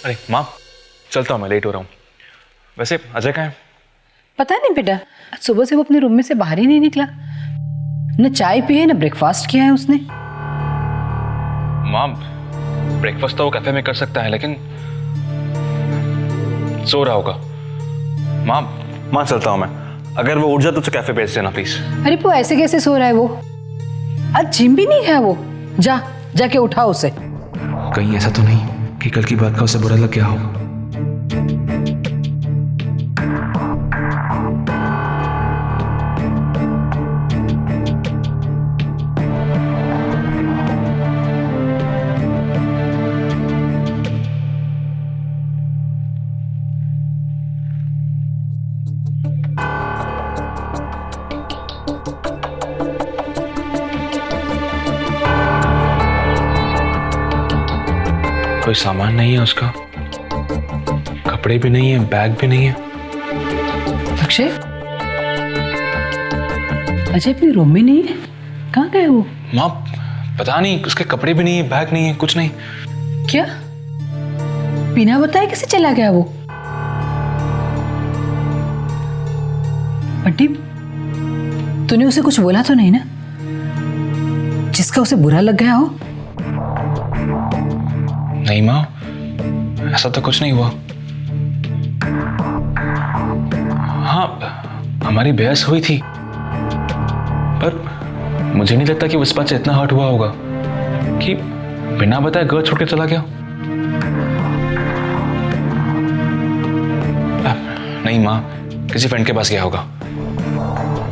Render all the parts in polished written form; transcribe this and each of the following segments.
अरे माँ, चलता हूँ, मैं लेट हो रहा हूँ। वैसे अजय कहाँ है? पता नहीं बेटा, आज सुबह से वो अपने रूम में से बाहर ही नहीं निकला। न चाय पी है न ब्रेकफास्ट किया है उसने। माँ, ब्रेकफास्ट तो वो कैफे में कर सकता है, लेकिन सो रहा होगा। माँ चलता हूँ मैं। अगर वो उठ जाए तो उसे कैफे भेज देना प्लीज। अरे वो ऐसे कैसे सो रहा है? वो आज जिम भी नहीं है वो। जाके उठाओ उसे। कहीं ऐसा तो नहीं कि कल की बात का उसे बुरा लग गया हो। कोई सामान नहीं है उसका, कपड़े भी नहीं है, बैग भी नहीं है। अक्षय, अजय अपने रूम में नहीं है? कहाँ गए वो? माँ पता नहीं, उसके कपड़े भी नहीं है, बैग नहीं है, कुछ नहीं। क्या बिना बताए कैसे चला गया वो? बंटी, तूने उसे कुछ बोला तो नहीं ना, जिसका उसे बुरा लग गया हो? नहीं माँ, ऐसा तो कुछ नहीं हुआ। हाँ, हमारी बहस हुई थी, पर मुझे नहीं लगता कि उस बात से इतना हर्ट हुआ होगा कि बिना बताए घर छोड़ के चला गया। नहीं माँ, किसी फ्रेंड के पास गया होगा।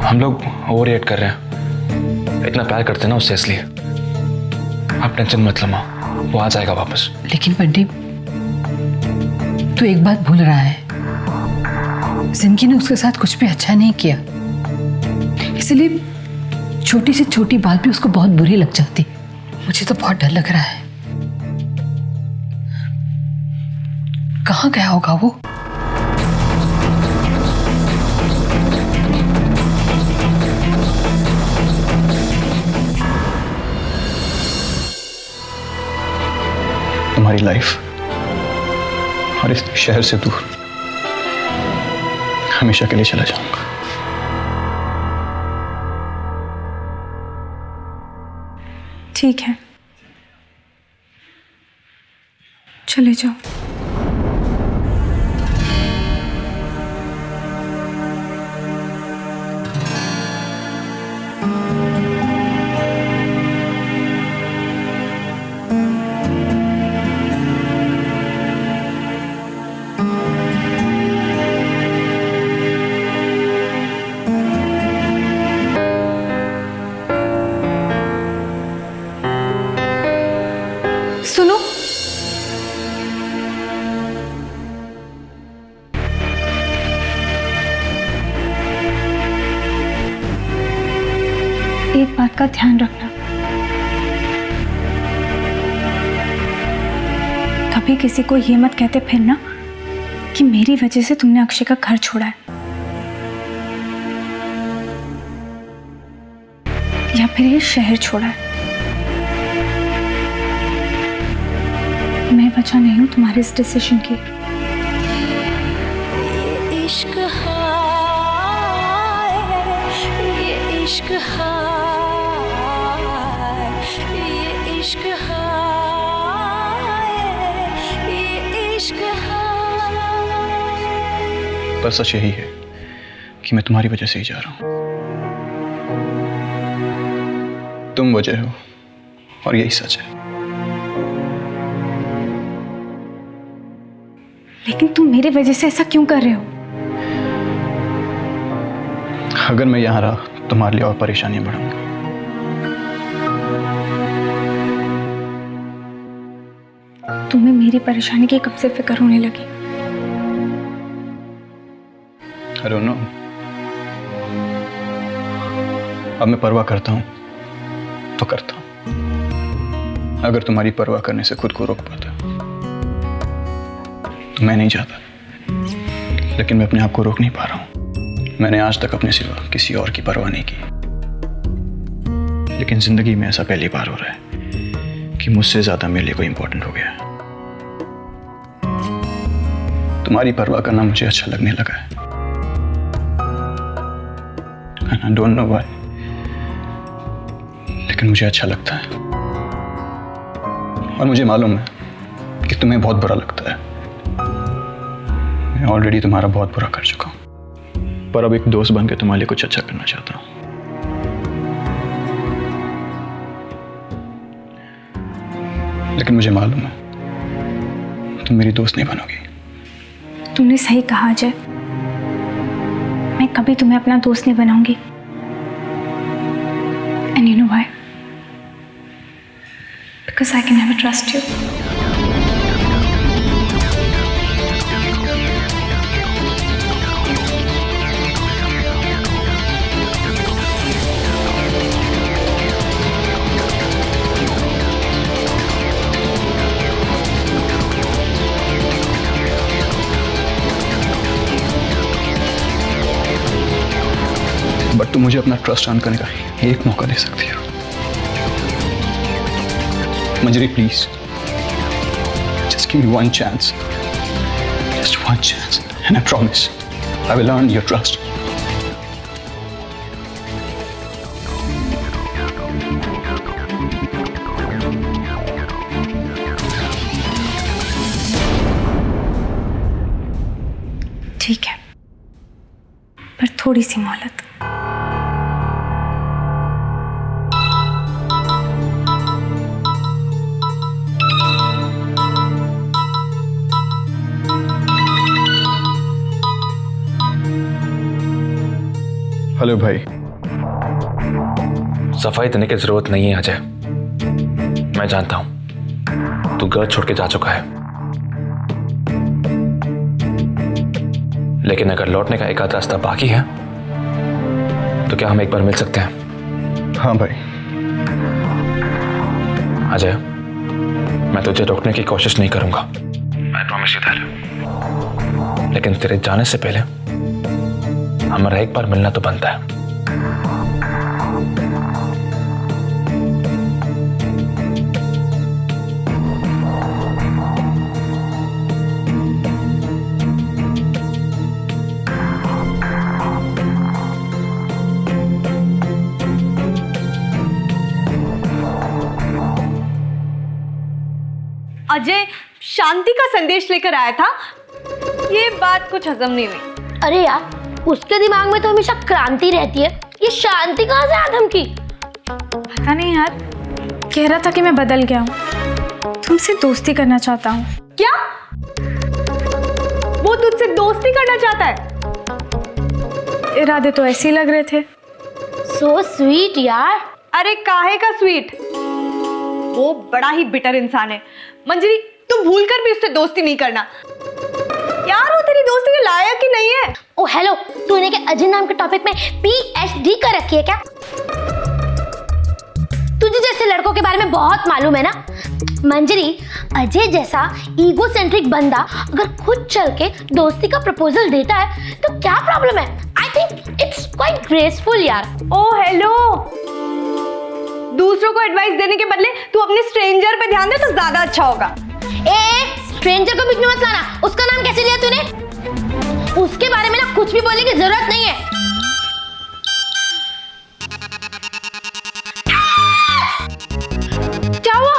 हम लोग ओवर रिएक्ट कर रहे हैं, इतना प्यार करते हैं ना उससे, इसलिए आप टेंशन मत लो माँ, वो आ जाएगा वापस। लेकिन बंटी, तू एक बात भूल रहा है, जिंदगी ने उसके साथ कुछ भी अच्छा नहीं किया, इसलिए छोटी से छोटी बात भी उसको बहुत बुरी लग जाती। मुझे तो बहुत डर लग रहा है। कहाँ गया होगा वो? तुम्हारी लाइफ और इस शहर से दूर हमेशा के लिए चला जाऊंगा। ठीक है, चले जाओ। सुनो, एक बात का ध्यान रखना, कभी किसी को ये मत कहते फिरना कि मेरी वजह से तुमने अक्षय का घर छोड़ा है, या फिर ये शहर छोड़ा है। मैं वजह नहीं हूं तुम्हारे इस डिसीजन की। ये इश्क है, ये इश्क है, ये इश्क है, ये इश्क है। पर सच यही है कि मैं तुम्हारी वजह से ही जा रहा हूं। तुम वजह हो और यही सच है। लेकिन तुम मेरी वजह से ऐसा क्यों कर रहे हो? अगर मैं यहां रहा तुम्हारे लिए और परेशानियां बढ़ाऊंगा। तुम्हें मेरी परेशानी की कब से फिक्र होने लगी? I don't know। अब मैं परवाह करता हूं तो करता हूं। अगर तुम्हारी परवाह करने से खुद को रोक पाता तो मैं नहीं चाहता, लेकिन मैं अपने आप को रोक नहीं पा रहा हूं। मैंने आज तक अपने सिवा किसी और की परवाह नहीं की, लेकिन जिंदगी में ऐसा पहली बार हो रहा है कि मुझसे ज्यादा मेरे लिए कोई इंपॉर्टेंट हो गया है। तुम्हारी परवाह करना मुझे अच्छा लगने लगा है। And I don't know why, लेकिन मुझे अच्छा लगता है। और मुझे मालूम है कि तुम्हें बहुत बुरा लगता है। मैं ऑलरेडी तुम्हारा बहुत बुरा कर चुका हूं, पर अब एक दोस्त बन के तुम्हारे लिए कुछ अच्छा करना चाहता हूं। लेकिन मुझे मालूम है तुम मेरी दोस्त नहीं बनोगी। तुमने सही कहा अजय, मैं कभी तुम्हें अपना दोस्त नहीं बनाऊंगी। And you know why? Because I can never trust you. But तुम मुझे अपना ट्रस्ट अर्न करने का एक मौका दे सकती हो। Manjari please, just give me one chance, just one chance, and I promise I will earn your trust. ठीक है, पर थोड़ी सी मोहलत। हेलो भाई। सफाई देने की जरूरत नहीं है अजय। मैं जानता हूं तू घर छोड़ के जा चुका है, लेकिन अगर लौटने का एक आध रास्ता बाकी है तो क्या हम एक बार मिल सकते हैं? हाँ भाई। अजय, मैं तुझे रोकने की कोशिश नहीं करूंगा, आई प्रॉमिस यू दैट। लेकिन तेरे जाने से पहले हमारा एक बार मिलना तो बनता है। अजय शांति का संदेश लेकर आया था, ये बात कुछ हजम नहीं हुई। अरे यार, उसके दिमाग में तो हमेशा क्रांति रहती है, ये शांति कहाँ से आदम की? पता नहीं यार, कह रहा था कि मैं बदल गया हूँ, तुमसे दोस्ती करना चाहता हूँ। क्या? वो तुझसे दोस्ती करना चाहता है? इरादे तो ऐसे ही लग रहे थे। सो स्वीट यार। अरे काहे का स्वीट, वो बड़ा ही बिटर इंसान है। मंजरी, तू भूल कर भी उससे दोस्ती नहीं करना यार, वो तेरी दोस्ती के लायक ही नहीं है। ओ हेलो, तूने क्या अजय नाम के टॉपिक में PhD कर रखी है क्या? तुझे जैसे लड़कों के बारे में बहुत मालूम है ना। मंजरी, अजय जैसा ईगोसेंट्रिक बंदा अगर खुद चल के दोस्ती का प्रपोजल देता है तो क्या प्रॉब्लम है? I think it's quite graceful यार। ओ हेलो, दूसरों को एडवाइस देने के बदले तू अपने स्ट्रेंजर पे ध्यान दे तो ज्यादा अच्छा होगा। स्ट्रेंजर को बीच में मत लाना। उसका नाम कैसे लिया तूने? उसके बारे में ना कुछ भी बोलने की जरूरत नहीं है। क्या हुआ?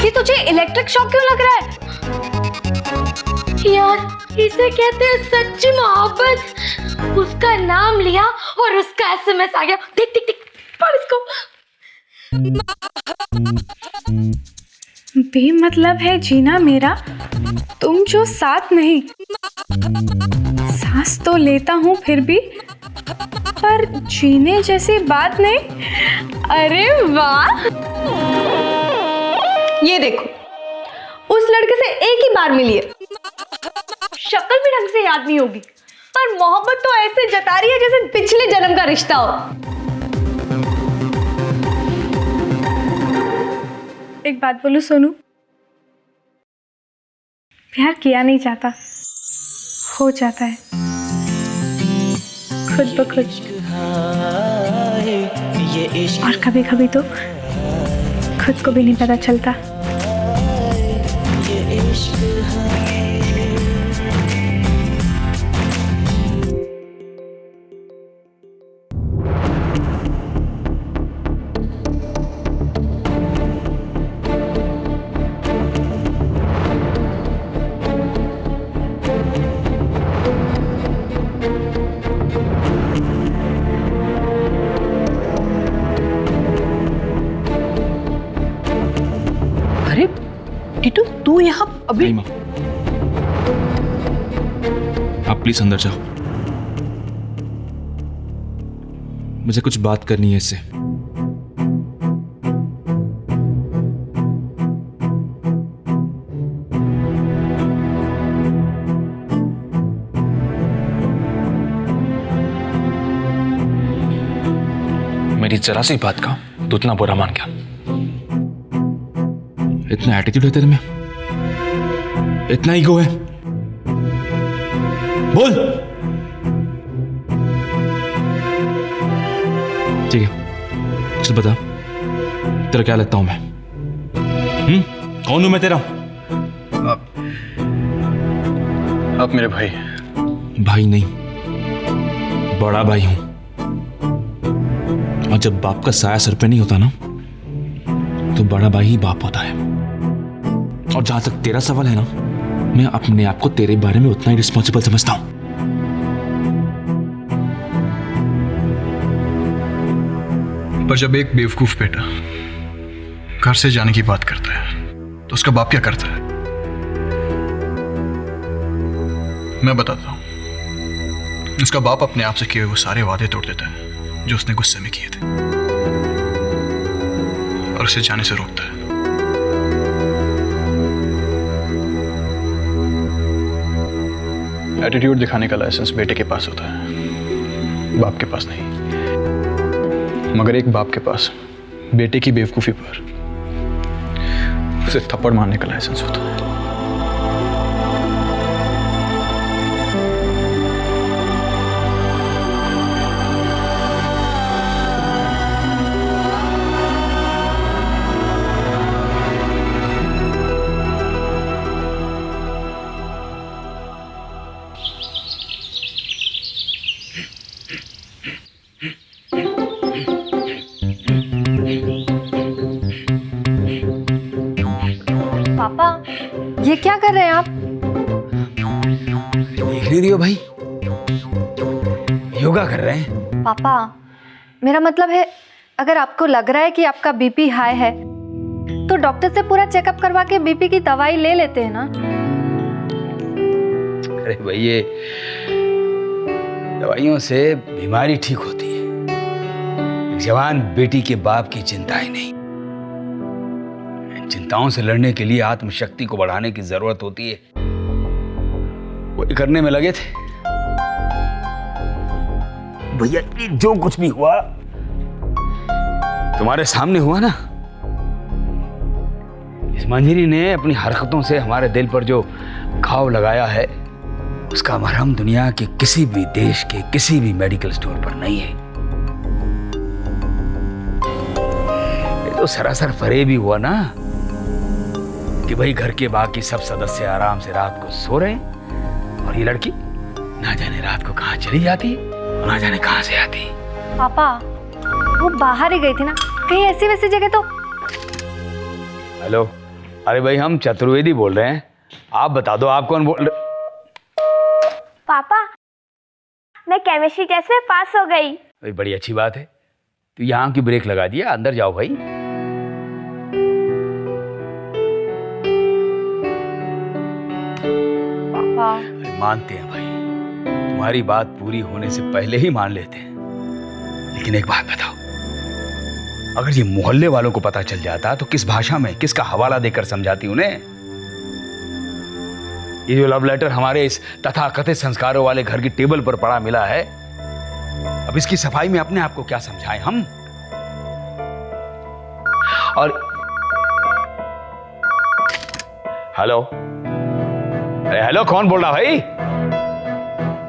ये तुझे इलेक्ट्रिक शॉक क्यों लग रहा है? यार, इसे कहते हैं सच्ची मोहब्बत। उसका नाम लिया और उसका SMS आ गया। देख देख देख, पढ़ इसको। बेमतलब है जीना मेरा, तुम जो साथ नहीं। सांस तो लेता हूँ फिर भी, पर जीने जैसी बात नहीं। अरे वाह, ये देखो, उस लड़के से एक ही बार मिली है, शक्ल भी ढंग से याद नहीं होगी, पर मोहब्बत तो ऐसे जता रही है जैसे पिछले जन्म का रिश्ता हो। एक बात बोलूं सोनू, प्यार किया नहीं जाता, हो जाता है खुद ब खुद। और कभी कभी तो खुद को भी नहीं पता चलता। टीटू तू यहाँ अभी? नहीं माँ, आप प्लीज अंदर जाओ, मुझे कुछ बात करनी है इससे। मेरी जरा सी बात का तू इतना बुरा मान गया? इतना एटीट्यूड है तेरे में, इतना ईगो है? बोल। ठीक है, चल बता, तेरा क्या लगता हूं मैं? कौन हूं मैं तेरा? आप मेरे भाई हैं। भाई नहीं, बड़ा भाई हूं। और जब बाप का साया सर पे नहीं होता ना, तो बड़ा भाई ही बाप होता है। और जहां तक तेरा सवाल है ना, मैं अपने आप को तेरे बारे में उतना ही रिस्पॉन्सिबल समझता हूं। पर जब एक बेवकूफ बेटा घर से जाने की बात करता है तो उसका बाप क्या करता है? मैं बताता हूं। उसका बाप अपने आप से किए हुए वो सारे वादे तोड़ देता है जो उसने गुस्से में किए थे, और उसे जाने से रोकता है। एटीट्यूड दिखाने का लाइसेंस बेटे के पास होता है, बाप के पास नहीं। मगर एक बाप के पास बेटे की बेवकूफी पर उसे थप्पड़ मारने का लाइसेंस होता है। पापा ये क्या कर रहे हैं आप? देख नहीं रही हो भाई, योगा कर रहे हैं। पापा मेरा मतलब है, अगर आपको लग रहा है कि आपका बीपी हाई है तो डॉक्टर से पूरा चेकअप करवा के बीपी की दवाई ले लेते हैं ना। अरे भाई, ये दवाइयों से बीमारी ठीक होती है, एक जवान बेटी के बाप की चिंताएं नहीं। इन चिंताओं से लड़ने के लिए आत्मशक्ति को बढ़ाने की जरूरत होती है, वही करने में लगे थे। भैया जो कुछ भी हुआ तुम्हारे सामने हुआ ना। इस मंजरी ने अपनी हरकतों से हमारे दिल पर जो घाव लगाया है, उसका मरहम दुनिया के किसी भी देश के किसी भी मेडिकल स्टोर पर नहीं है। ये तो सरासर फरेब ही हुआ ना कि भाई घर के बाकी सब सदस्य आराम से रात को सो रहे हैं और ये लड़की ना जाने रात को कहां चली जाती और ना जाने कहां से आती। पापा वो बाहर ही गई थी ना, कहीं ऐसी वैसी जगह तो। हेलो, अरे भाई हम चतुर्वेदी बोल रहे हैं, आप बता दो आप कौन बोल रहे? पापा मैं केमिस्ट्री टेस्ट में पास हो गई। भाई बड़ी अच्छी बात है, तो यहाँ की ब्रेक लगा दिया, अंदर जाओ भाई। पापा अरे मानते हैं भाई, तुम्हारी बात पूरी होने से पहले ही मान लेते हैं, लेकिन एक बात बताओ, अगर ये मोहल्ले वालों को पता चल जाता तो किस भाषा में किसका हवाला देकर समझाती उन्हें? ये जो लव लेटर हमारे इस तथाकथित संस्कारों वाले घर की टेबल पर पड़ा मिला है, अब इसकी सफाई में अपने आप को क्या समझाएं हम? और हेलो, अरे हेलो, कौन बोल रहा भाई?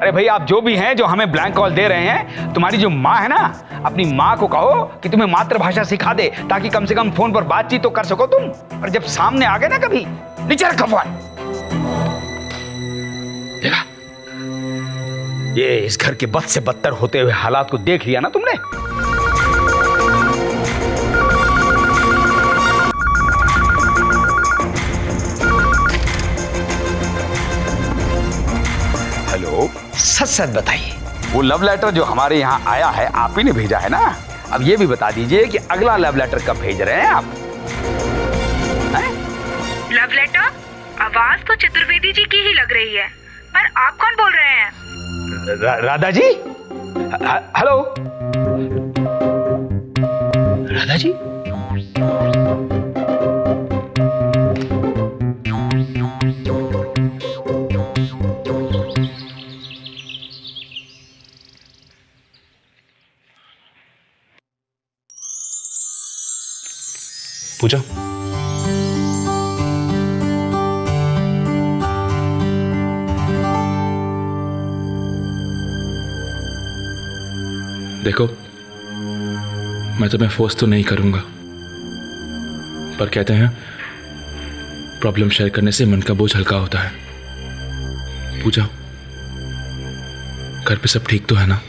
अरे भाई आप जो भी हैं जो हमें ब्लैंक कॉल दे रहे हैं, तुम्हारी जो माँ है ना, अपनी माँ को कहो कि तुम्हें मातृभाषा सिखा दे, ताकि कम से कम फोन पर बातचीत तो कर सको तुम। और जब सामने आ गए ना कभी, नीचे रखो फोन। देखा, ये इस घर के बद से बदतर होते हुए हालात को देख लिया ना तुमने। हेलो, सच सच बताइए, वो लव लेटर जो हमारे यहाँ आया है आप ही ने भेजा है ना? अब ये भी बता दीजिए कि अगला लव लेटर कब भेज रहे हैं आप? हैं? Love letter? आवाज तो चतुर्वेदी जी की ही लग रही है, पर आप कौन बोल रहे हैं? राधा जी? हेलो राधा जी? पूजा, देखो मैं तुम्हें फोर्स तो नहीं करूंगा, पर कहते हैं प्रॉब्लम शेयर करने से मन का बोझ हल्का होता है। पूजा, घर पे सब ठीक तो है ना?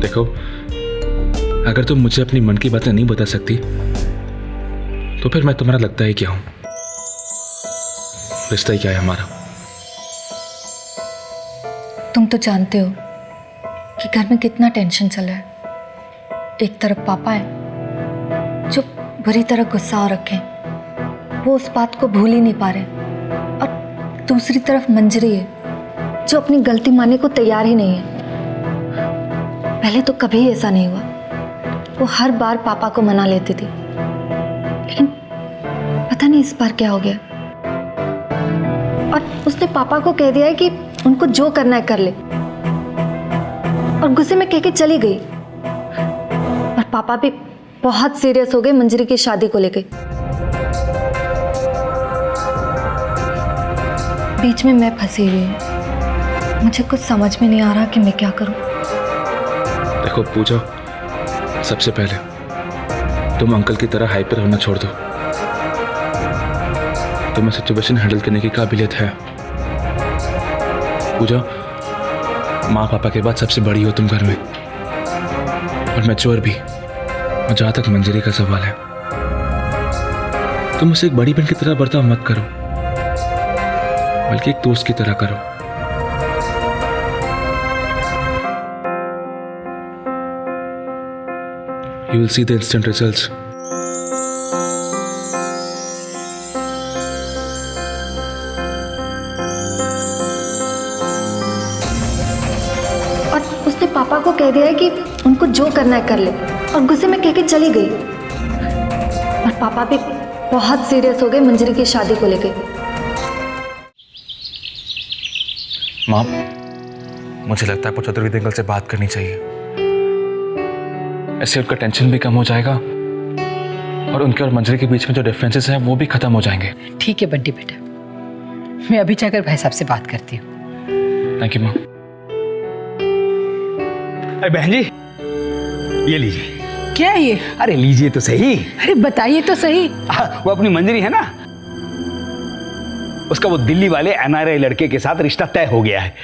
देखो, अगर तुम मुझे अपनी मन की बातें नहीं बता सकती तो फिर मैं तुम्हारा लगता ही क्या हूं? रिश्ता ही क्या है हमारा? तुम तो जानते हो कि घर में कितना टेंशन चल रहा है। एक तरफ पापा है जो बुरी तरह गुस्सा हो रखे हैं, वो उस बात को भूल ही नहीं पा रहे, और दूसरी तरफ मंजरी है जो अपनी गलती मानने को तैयार ही नहीं है। पहले तो कभी ऐसा नहीं हुआ, वो हर बार पापा को मना लेती थी, लेकिन पता नहीं इस बार क्या हो गया। और उसने पापा को कह दिया है कि उनको जो करना है कर ले, और गुस्से में कह के चली गई। और पापा भी बहुत सीरियस हो गए मंजरी की शादी को लेके। बीच में मैं फंसी हुई हूँ, मुझे कुछ समझ में नहीं आ रहा कि मैं क्या करूँ। देखो पूजा, सबसे पहले तुम अंकल की तरह हाइपर होना छोड़ दो। तुम्हें सिचुएशन हैंडल करने की काबिलियत है। पूजा, माँ पापा के बाद सबसे बड़ी हो तुम घर में, और मैच्योर भी। और जहाँ तक मंजरी का सवाल है, तुम उसे एक बड़ी बहन की तरह बर्ताव मत करो, बल्कि एक दोस्त की तरह करो। You will see the instant results. और उसने पापा को कह दिया है कि उनको जो करना है कर ले, और गुस्से में कह के चली गई। और पापा भी बहुत सीरियस हो गए मंजरी की शादी को लेके। माँ, मुझे लगता है आपको चतुर्वेदी अंकल से बात करनी चाहिए। ऐसे उनका टेंशन भी कम हो जाएगा, और उनके और मंजरी के बीच में जो डिफरेंसेस हैं वो भी खत्म हो जाएंगे। ठीक है बंटी बेटा, मैं अभी जाकर भाई साहब से बात करती हूँ। थैंक यू माँ। अरे बहन जी, ये लीजिए। क्या है ये? अरे लीजिए तो सही। अरे बताइए तो सही। वो अपनी मंजरी है ना, उसका वो दिल्ली वाले NRI लड़के के साथ रिश्ता तय हो गया है।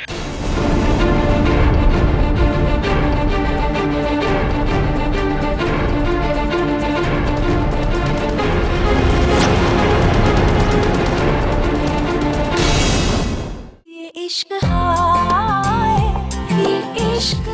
ये इश्क हाय, ये इश्क